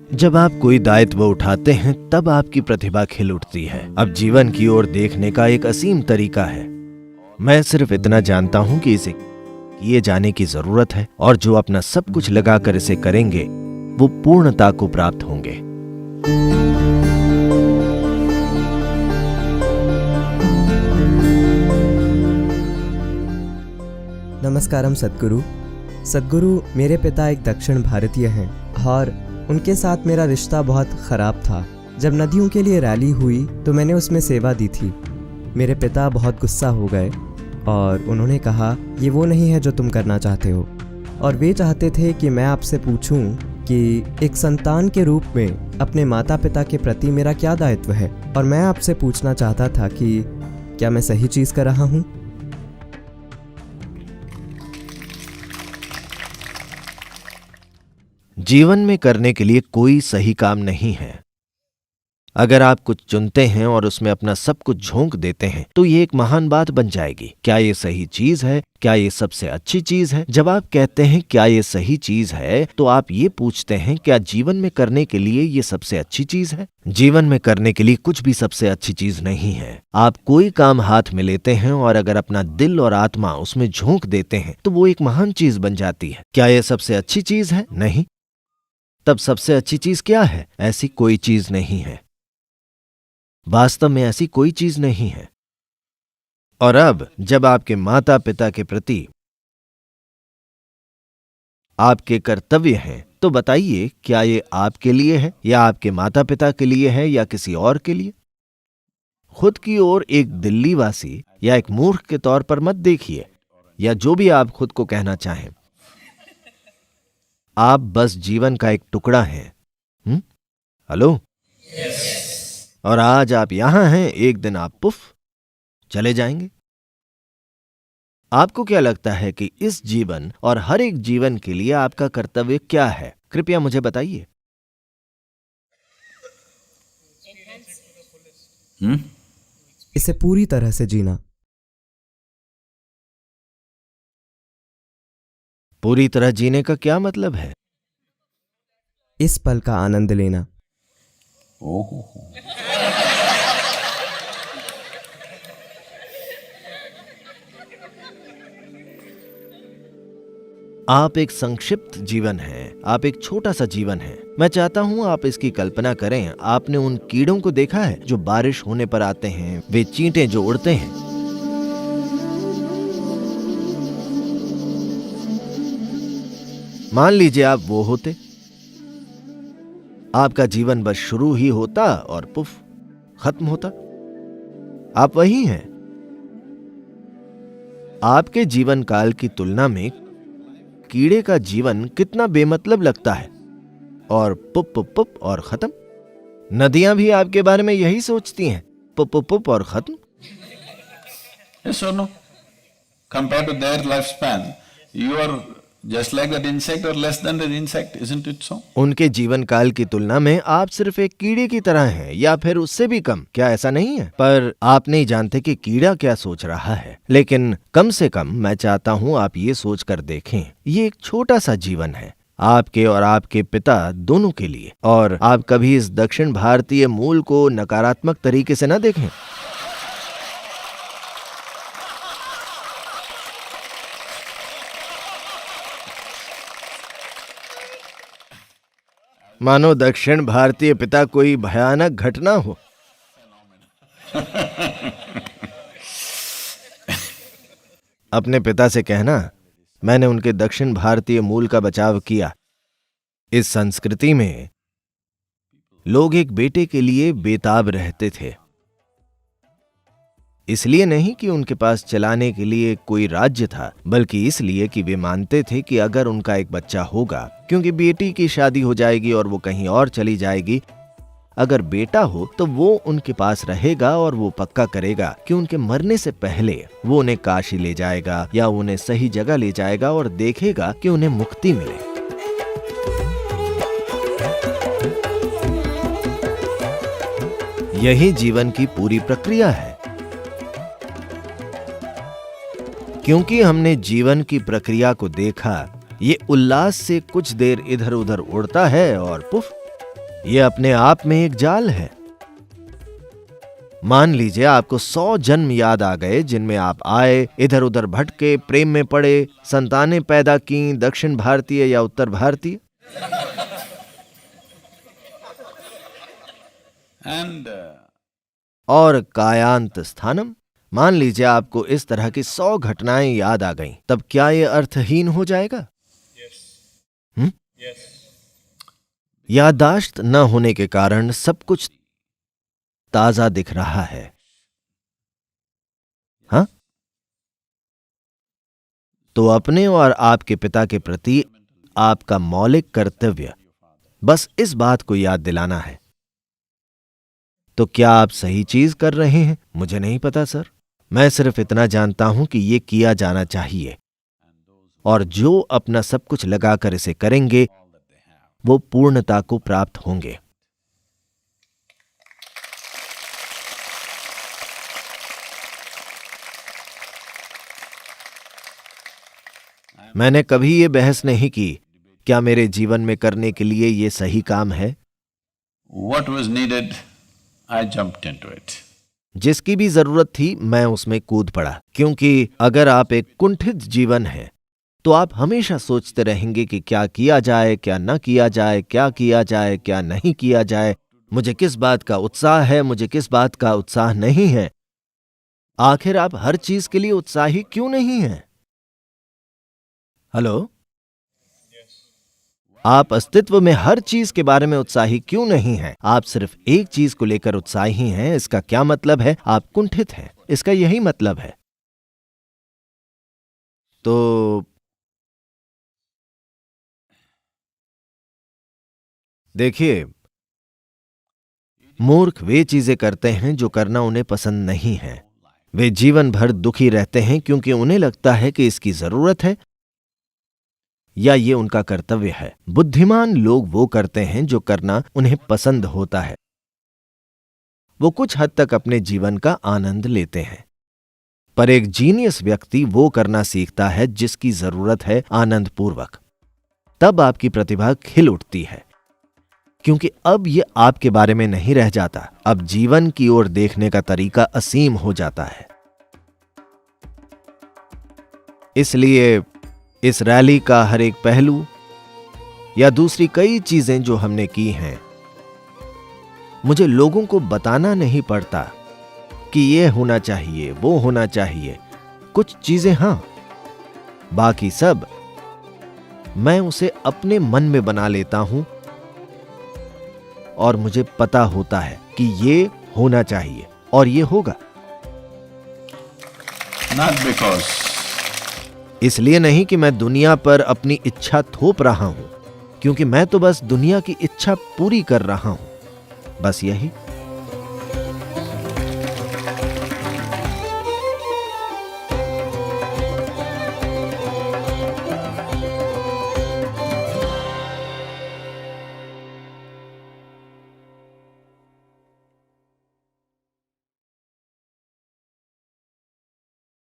जब आप कोई दायित्व उठाते हैं तब आपकी प्रतिभा खिल उठती है। अब जीवन की ओर देखने का एक असीम तरीका है। मैं सिर्फ इतना जानता हूं कि इसे किए जाने की जरूरत है और जो अपना सब कुछ लगाकर इसे करेंगे वो पूर्णता को प्राप्त होंगे। नमस्कारम सद्गुरु। सद्गुरु, मेरे पिता एक दक्षिण भारतीय हैं और उनके साथ मेरा रिश्ता बहुत ख़राब था। जब नदियों के लिए रैली हुई तो मैंने उसमें सेवा दी थी। मेरे पिता बहुत गुस्सा हो गए और उन्होंने कहा, ये वो नहीं है जो तुम करना चाहते हो। और वे चाहते थे कि मैं आपसे पूछूं कि एक संतान के रूप में अपने माता पिता के प्रति मेरा क्या दायित्व है। और मैं आपसे पूछना चाहता था कि क्या मैं सही चीज़ कर रहा हूँ? जीवन में करने के लिए कोई सही काम नहीं है। अगर आप कुछ चुनते हैं और उसमें अपना सब कुछ झोंक देते हैं तो ये एक महान बात बन जाएगी। क्या ये सही चीज है? क्या ये सबसे अच्छी चीज है? जब आप कहते हैं क्या ये सही चीज है तो आप ये पूछते हैं क्या जीवन में करने के लिए ये सबसे अच्छी चीज है? जीवन में करने के लिए कुछ भी सबसे अच्छी चीज नहीं है। आप कोई काम हाथ में लेते हैं और अगर अपना दिल और आत्मा उसमें झोंक देते हैं तो वो एक महान चीज बन जाती है। क्या ये सबसे अच्छी चीज है? नहीं। तब सबसे अच्छी चीज क्या है? ऐसी कोई चीज नहीं है। वास्तव में ऐसी कोई चीज नहीं है। और अब जब आपके माता पिता के प्रति आपके कर्तव्य हैं तो बताइए क्या ये आपके लिए है या आपके माता पिता के लिए है या किसी और के लिए? खुद की ओर एक दिल्ली वासी या एक मूर्ख के तौर पर मत देखिए, या जो भी आप खुद को कहना चाहें। आप बस जीवन का एक टुकड़ा हैं। हेलो? और आज आप यहां हैं, एक दिन आप पुफ चले जाएंगे। आपको क्या लगता है कि इस जीवन और हर एक जीवन के लिए आपका कर्तव्य क्या है? कृपया मुझे बताइए। इसे पूरी तरह से जीना। पूरी तरह जीने का क्या मतलब है? इस पल का आनंद लेना। आप एक संक्षिप्त जीवन है, आप एक छोटा सा जीवन है। मैं चाहता हूं आप इसकी कल्पना करें। आपने उन कीड़ों को देखा है जो बारिश होने पर आते हैं, वे चींटे जो उड़ते हैं। मान लीजिए आप वो होते, आपका जीवन बस शुरू ही होता और पुफ खत्म होता। आप वही हैं। आपके जीवन काल की तुलना में कीड़े का जीवन कितना बेमतलब लगता है, और पुप पुप पुप और खत्म। नदियां भी आपके बारे में यही सोचती हैं, पुप पुप पुप और खत्म। Yes or no? Compared to their lifespan, you are just like that insect or less than that insect, isn't it so? उनके जीवन काल की तुलना में आप सिर्फ एक कीड़े की तरह हैं या फिर उससे भी कम। क्या ऐसा नहीं है? पर आप नहीं जानते कि कीड़ा क्या सोच रहा है। लेकिन कम से कम मैं चाहता हूं आप ये सोच कर देखें, ये एक छोटा सा जीवन है आपके और आपके पिता दोनों के लिए। और आप कभी इस दक्षिण भारतीय मूल को नकारात्मक तरीके से न देखें। मानो दक्षिण भारतीय पिता कोई भयानक घटना हो। अपने पिता से कहना, मैंने उनके दक्षिण भारतीय मूल का बचाव किया। इस संस्कृति में लोग एक बेटे के लिए बेताब रहते थे, इसलिए नहीं कि उनके पास चलाने के लिए कोई राज्य था, बल्कि इसलिए कि वे मानते थे कि अगर उनका एक बच्चा होगा, क्योंकि बेटी की शादी हो जाएगी और वो कहीं और चली जाएगी, अगर बेटा हो तो वो उनके पास रहेगा और वो पक्का करेगा कि उनके मरने से पहले वो उन्हें काशी ले जाएगा या उन्हें सही जगह ले जाएगा और देखेगा कि उन्हें मुक्ति मिले। यही जीवन की पूरी प्रक्रिया है। क्योंकि हमने जीवन की प्रक्रिया को देखा, ये उल्लास से कुछ देर इधर उधर उड़ता है और पुफ ये अपने आप में एक जाल है। मान लीजिए आपको 100 जन्म याद आ गए जिनमें आप आए, इधर उधर भटके, प्रेम में पड़े, संतानें पैदा की, दक्षिण भारतीय या उत्तर भारतीय। And और कायांत स्थानम, मान लीजिए आपको इस तरह की 100 घटनाएं याद आ गईं, तब क्या ये अर्थहीन हो जाएगा? याददाश्त न होने के कारण सब कुछ ताजा दिख रहा है। हाँ, तो अपने और आपके पिता के प्रति आपका मौलिक कर्तव्य बस इस बात को याद दिलाना है। तो क्या आप सही चीज कर रहे हैं? मुझे नहीं पता सर, मैं सिर्फ इतना जानता हूं कि ये किया जाना चाहिए, और जो अपना सब कुछ लगाकर इसे करेंगे वो पूर्णता को प्राप्त होंगे। मैंने कभी ये बहस नहीं की क्या मेरे जीवन में करने के लिए ये सही काम है। what was needed, I jumped into it. जिसकी भी जरूरत थी मैं उसमें कूद पड़ा, क्योंकि अगर आप एक कुंठित जीवन है तो आप हमेशा सोचते रहेंगे कि क्या किया जाए, क्या न किया जाए, क्या किया जाए, क्या नहीं किया जाए, मुझे किस बात का उत्साह है, मुझे किस बात का उत्साह नहीं है। आखिर आप हर चीज के लिए उत्साही क्यों नहीं हैं? हेलो, आप अस्तित्व में हर चीज के बारे में उत्साही क्यों नहीं हैं? आप सिर्फ एक चीज को लेकर उत्साही हैं। इसका क्या मतलब है? आप कुंठित हैं, इसका यही मतलब है। तो देखिए, मूर्ख वे चीजें करते हैं जो करना उन्हें पसंद नहीं है। वे जीवन भर दुखी रहते हैं क्योंकि उन्हें लगता है कि इसकी जरूरत है या ये उनका कर्तव्य है। बुद्धिमान लोग वो करते हैं जो करना उन्हें पसंद होता है। वो कुछ हद तक अपने जीवन का आनंद लेते हैं, पर एक जीनियस व्यक्ति वो करना सीखता है जिसकी जरूरत है आनंदपूर्वक। तब आपकी प्रतिभा खिल उठती है, क्योंकि अब ये आपके बारे में नहीं रह जाता। अब जीवन की ओर देखने का तरीका असीम हो जाता है। इसलिए इस रैली का हर एक पहलू या दूसरी कई चीजें जो हमने की हैं, मुझे लोगों को बताना नहीं पड़ता कि ये होना चाहिए, वो होना चाहिए। कुछ चीजें हां, बाकी सब मैं उसे अपने मन में बना लेता हूं और मुझे पता होता है कि ये होना चाहिए और ये होगा। Not because इसलिए नहीं कि मैं दुनिया पर अपनी इच्छा थोप रहा हूं, क्योंकि मैं तो बस दुनिया की इच्छा पूरी कर रहा हूं, बस यही।